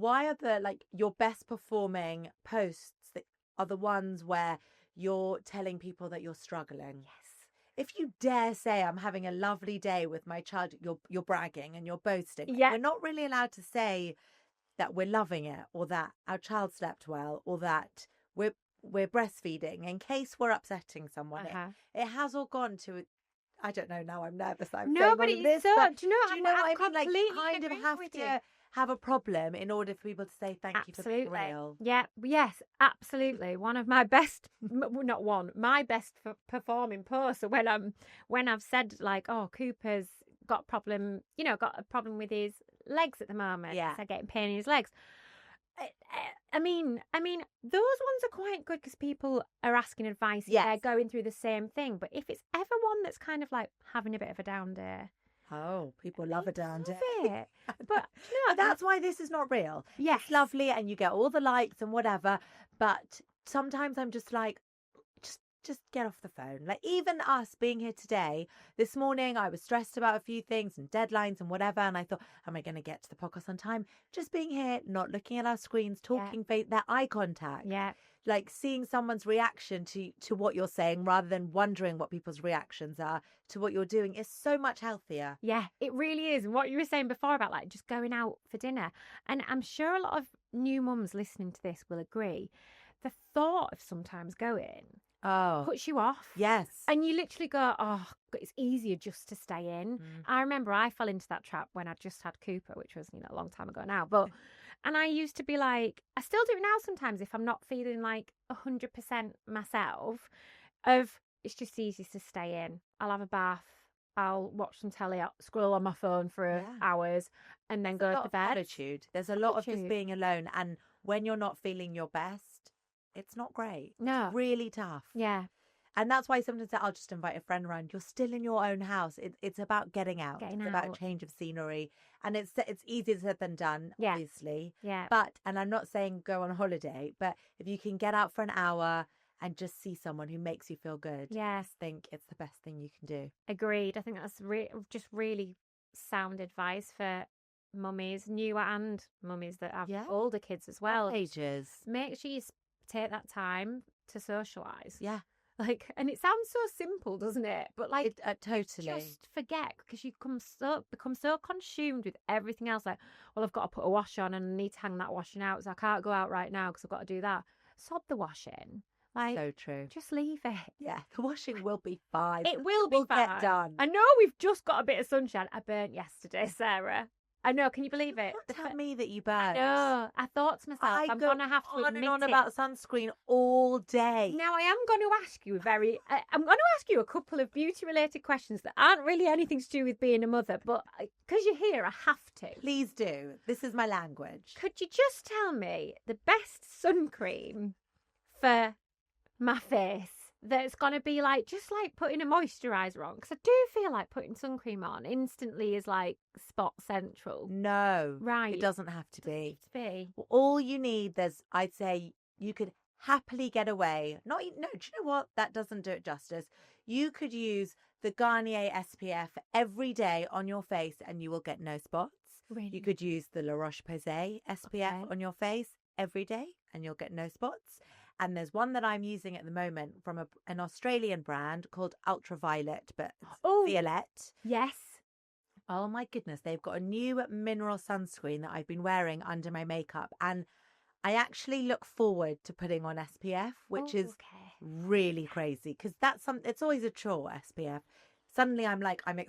why are your best performing posts that are the ones where you're telling people that you're struggling? Yes. If you dare say I'm having a lovely day with my child, you're bragging and you're boasting. Yeah. We're not really allowed to say that we're loving it, or that our child slept well, or that we're breastfeeding, in case we're upsetting someone. It has all gone to, I don't know, now I'm nervous. I'm No, saying but all of it's this, so, but do you know what I'm I mean? Like, you completely kind of agree have with to you. have a problem in order for people to say thank you for being Absolutely. real. Yeah, yes, absolutely. One of my best, not one, my best performing posts are when I've said like, oh, Cooper's got a problem with his legs at the moment. Yeah. So getting pain in his legs. I mean, those ones are quite good because people are asking advice if they're going through the same thing. But if it's ever one that's kind of like having a bit of a down day. Oh, people love a down day. It. But that's why this is not real. Yes. It's lovely and you get all the likes and whatever. But sometimes I'm just like, just get off the phone. Like, even us being here today, this morning, I was stressed about a few things and deadlines and whatever. And I thought, am I going to get to the podcast on time? Just being here, not looking at our screens, talking, that eye contact. Yeah. Like seeing someone's reaction to what you're saying rather than wondering what people's reactions are to what you're doing is so much healthier. Yeah, it really is. And what you were saying before about like just going out for dinner. And I'm sure a lot of new mums listening to this will agree. The thought of sometimes going puts you off. Yes. And you literally go, oh, it's easier just to stay in. I remember I fell into that trap when I just had Cooper, which was, a long time ago now. But and I used to be like, I still do it now sometimes if I'm not feeling like 100% myself, it's just easy to stay in. I'll have a bath. I'll watch some telly, I'll scroll on my phone for hours and then go to bed. There's a lot of just being alone. And when you're not feeling your best, it's not great. No. It's really tough. Yeah. And that's why sometimes I'll just invite a friend around. You're still in your own house. It's about getting out. It's about change of scenery. And it's easier said than done, obviously. Yeah. But, and I'm not saying go on holiday, but if you can get out for an hour and just see someone who makes you feel good, I think it's the best thing you can do. Agreed. I think that's just really sound advice for mummies, newer and mummies that have older kids as well. All ages. Make sure you take that time to socialise. Yeah. And it sounds so simple, doesn't it? But totally. Just forget because you become so consumed with everything else. Like, well, I've got to put a wash on and I need to hang that washing out, so I can't go out right now because I've got to do that. Sod the washing. So true. Just leave it. Yeah, the washing will be fine. It will be fine. Get done. I know we've just got a bit of sunshine. I burnt yesterday, Sarah. I know. Can you believe it? Don't tell me that you burnt. No, I thought to myself, I'm going to have to admit on about sunscreen all day. Now, I am going to ask you I'm going to ask you a couple of beauty-related questions that aren't really anything to do with being a mother, but because you're here, I have to. Please do. This is my language. Could you just tell me the best sun cream for my face that's going to be just like putting a moisturiser on? Because I do feel like putting sun cream on instantly is like spot central. No. Right. It doesn't have to be. Well, all you need, I'd say you could happily get away. No, do you know what? That doesn't do it justice. You could use the Garnier SPF every day on your face and you will get no spots. Really? You could use the La Roche-Posay SPF on your face every day and you'll get no spots. And there's one that I'm using at the moment from an Australian brand called Ultraviolet, but Violet. Yes. Oh my goodness. They've got a new mineral sunscreen that I've been wearing under my makeup. And I actually look forward to putting on SPF, which is really crazy because it's always a chore, SPF. Suddenly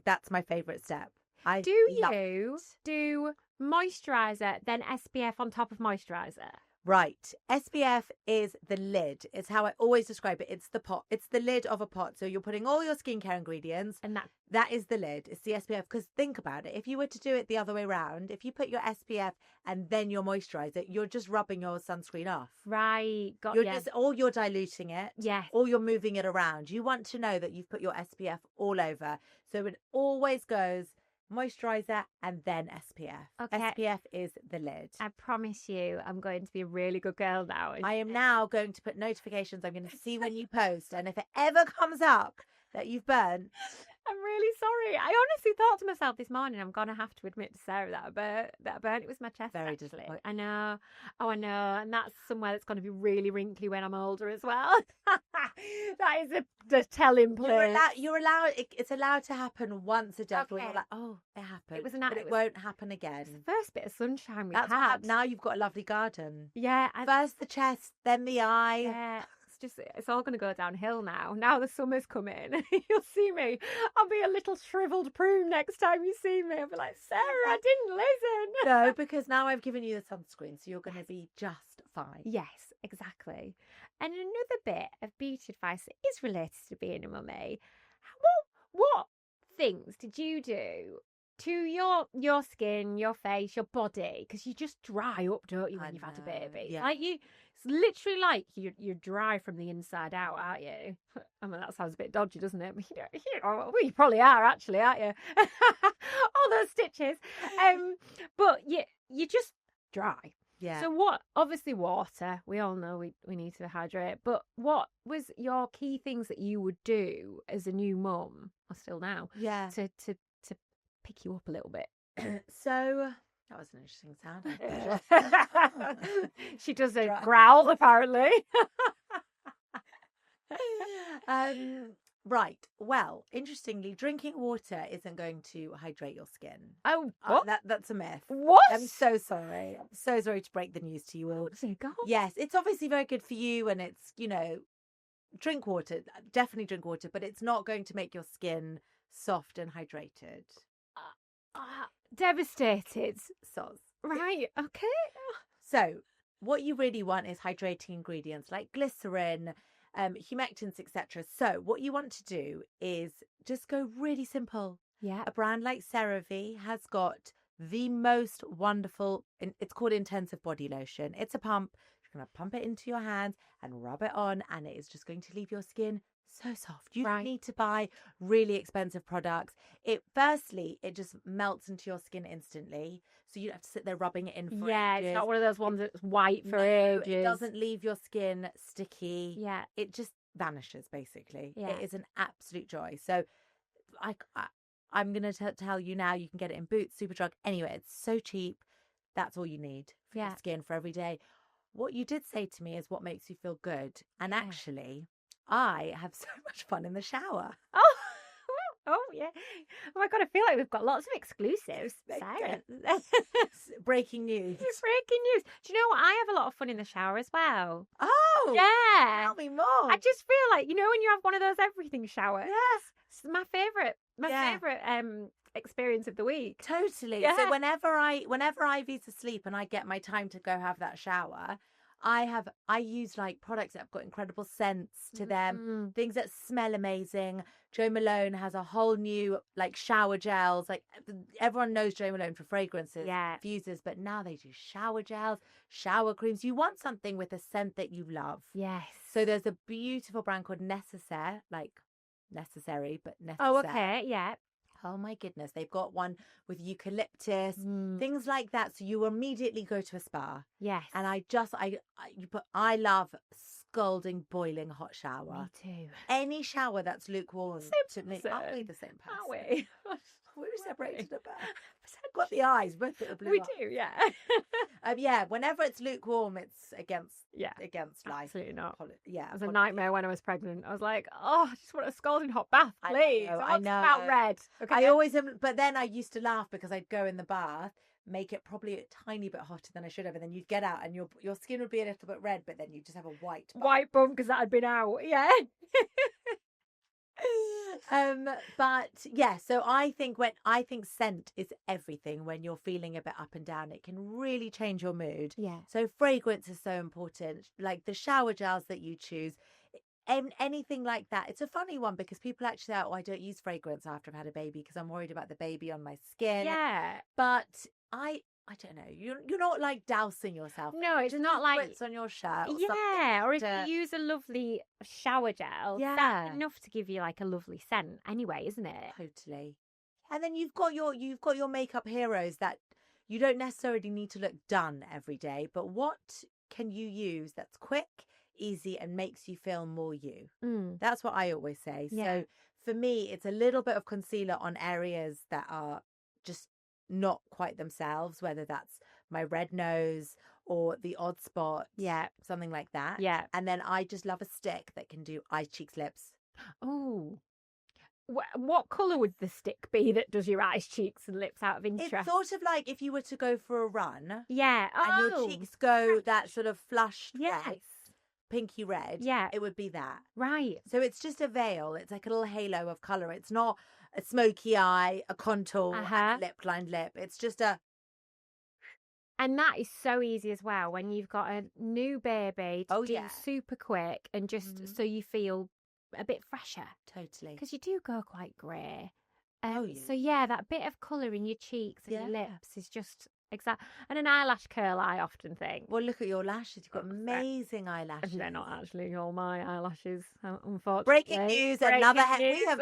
that's my favourite step. Do you do moisturiser, then SPF on top of moisturiser? Right. SPF is the lid. It's how I always describe it. It's the pot. It's the lid of a pot. So you're putting all your skincare ingredients. And that is the lid. It's the SPF. Because think about it. If you were to do it the other way around, if you put your SPF and then your moisturiser, you're just rubbing your sunscreen off. Right. You're diluting it. Yes. Or you're moving it around. You want to know that you've put your SPF all over. So it always goes moisturiser and then SPF. Okay. SPF is the lid. I promise you I'm going to be a really good girl now. I am now going to put notifications. I'm going to see when you post, and if it ever comes up that you've burnt, I'm really sorry. I honestly thought to myself this morning, I'm gonna have to admit to Sarah that I burnt. It was my chest. Very actually. disappointing. I know. Oh, I know. And that's somewhere that's going to be really wrinkly when I'm older as well. That is the telling place. You're allowed. It's allowed to happen once a day. When you're Okay. like, oh, it happened. It was but it won't happen again. It's the first bit of sunshine we That's had. now you've got a lovely garden. Yeah. First the chest, then the eye. Yeah. It's all going to go downhill now. Now the summer's coming. You'll see me. I'll be a little shriveled prune next time you see me. I'll be like, Sarah, I didn't listen. No, because now I've given you the sunscreen, so you're going to be just fine. Yes, exactly. And another bit of beauty advice that is related to being a mummy. What things did you do to your skin, your face, your body? Because you just dry up, don't you, when you've had a baby? Yeah. Like it's literally like you're dry from the inside out, aren't you? I mean, that sounds a bit dodgy, doesn't it? But well, you probably are, actually, aren't you? All those stitches. But you just dry. Yeah. So obviously water, we all know we need to hydrate, but what was your key things that you would do as a new mum, or still now, to pick you up a little bit? So that was an interesting sound. She does a growl, apparently. Right. Well, interestingly, drinking water isn't going to hydrate your skin. Oh, what? That's a myth. What? I'm so sorry. I'm so sorry to break the news to you all. God. Yes, it's obviously very good for you, and it's, drink water. Definitely drink water, but it's not going to make your skin soft and hydrated. Devastated. Soz. Right. Okay. So what you really want is hydrating ingredients like glycerin, humectants, etc. So what you want to do is just go really simple. Yeah. A brand like CeraVe has got the most wonderful, it's called intensive body lotion. It's a pump. You're going to pump it into your hands and rub it on, and it is just going to leave your skin so soft. You don't need to buy really expensive products. Firstly, it just melts into your skin instantly. So you don't have to sit there rubbing it in for ages. It's not one of those ones that's white for ages. It doesn't leave your skin sticky. Yeah. It just vanishes, basically. Yeah. It is an absolute joy. So I'm going to tell you now, you can get it in Boots, Superdrug. Anyway, it's so cheap. That's all you need for your skin for every day. What you did say to me is what makes you feel good. And actually, I have so much fun in the shower. Oh, yeah. Oh, my God, I feel like we've got lots of exclusives, Sarah. Breaking news. Breaking news. Do you know what? I have a lot of fun in the shower as well. Oh. Yeah. Tell me more. I just feel like, when you have one of those everything showers. Yes. It's my favourite experience of the week. Totally. Yeah. So whenever Ivy's asleep and I get my time to go have that shower, I use like products that have got incredible scents to them, things that smell amazing. Jo Malone has a whole new like shower gels. Like everyone knows Jo Malone for fragrances, diffusers, but now they do shower gels, shower creams. You want something with a scent that you love. Yes. So there's a beautiful brand called Necessaire, like necessary, but Necessaire. Oh, okay, yeah. Oh my goodness, they've got one with eucalyptus, things like that. So you immediately go to a spa. Yes. And I love scalding, boiling hot shower. Me too. Any shower that's lukewarm to me. Aren't we the same person? Are we? We're separated a bit. Got the eyes, both the blue eyes. We do, yeah. Whenever it's lukewarm, it's against life. Absolutely not. Yeah. It was a nightmare when I was pregnant. I was like, I just want a scalding hot bath, please. I know. About red. Okay. I always am, but then I used to laugh because I'd go in the bath, make it probably a tiny bit hotter than I should have, and then you'd get out and your skin would be a little bit red, but then you just have a white bum because that had been out. Yeah. But yeah, so I think scent is everything when you're feeling a bit up and down. It can really change your mood. Yeah. So fragrance is so important. Like the shower gels that you choose, anything like that. It's a funny one because people actually say, I don't use fragrance after I've had a baby because I'm worried about the baby on my skin. Yeah. But I don't know. You're not like dousing yourself. No, it's not like it's on your shirt. Or if you use a lovely shower gel, that's enough to give you like a lovely scent anyway, isn't it? Totally. And then you've got your makeup heroes that you don't necessarily need to look done every day, but what can you use that's quick, easy, and makes you feel more you? That's what I always say. Yeah. So for me, it's a little bit of concealer on areas that are just not quite themselves, whether that's my red nose or the odd spot, something like that. Yeah. And then I just love a stick that can do eyes, cheeks, lips. Oh. What colour would the stick be that does your eyes, cheeks and lips out of interest? It's sort of like if you were to go for a run. Yeah. And your cheeks go that sort of flushed Yes. red, pinky red. Yeah. It would be that. Right. So it's just a veil. It's like a little halo of colour. It's not a smoky eye, a contour, and lip-lined lip. It's just a... And that is so easy as well when you've got a new baby to do super quick and just so you feel a bit fresher. Totally. Because you do go quite grey. Oh, yeah. So, yeah, that bit of colour in your cheeks and your lips is just exact. And an eyelash curl, I often think. Well, look at your lashes. You've got amazing eyelashes. They're not actually all my eyelashes, unfortunately. Breaking news.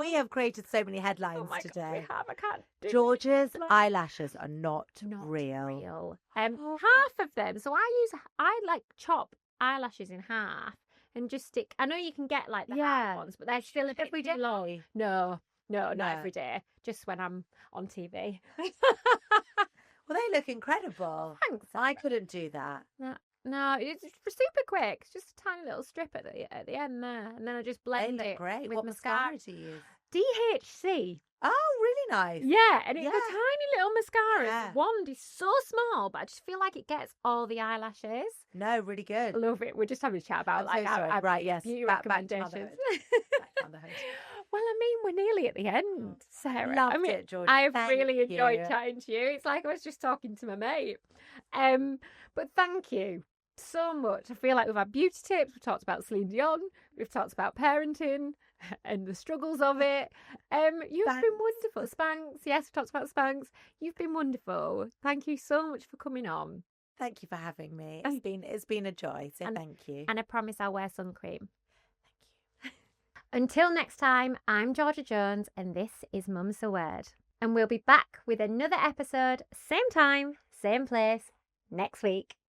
We have created so many headlines today. God, we have. I can't do George's eyelashes are not real. Half of them. So I like chop eyelashes in half and just stick. I know you can get like the half ones, but they're still a bit too long. No, not every day. Just when I'm on TV. Well, they look incredible. Thanks. I couldn't do that. No, it's super quick. It's just a tiny little strip at the end there, and then I just blend They look it great. with What mascara. do you use? DHC. Oh, really nice. Yeah, and it's a tiny little mascara. Yeah. The wand is so small, but I just feel like it gets all the eyelashes. No, really good. I love it. We're just having a chat about beauty recommendations. Well, I mean, we're nearly at the end, Sarah. Loved it, George. I have really enjoyed chatting to you. It's like I was just talking to my mate. But thank you so much. I feel like we've had beauty tips. We've talked about Celine Dion. We've talked about parenting and the struggles of it. You've been wonderful. Spanx. Yes, we talked about Spanx. You've been wonderful. Thank you so much for coming on. Thank you for having me. It's been a joy. So thank you. And I promise I'll wear sun cream. Until next time, I'm Georgia Jones, and this is Mum's a Word. And we'll be back with another episode, same time, same place, next week.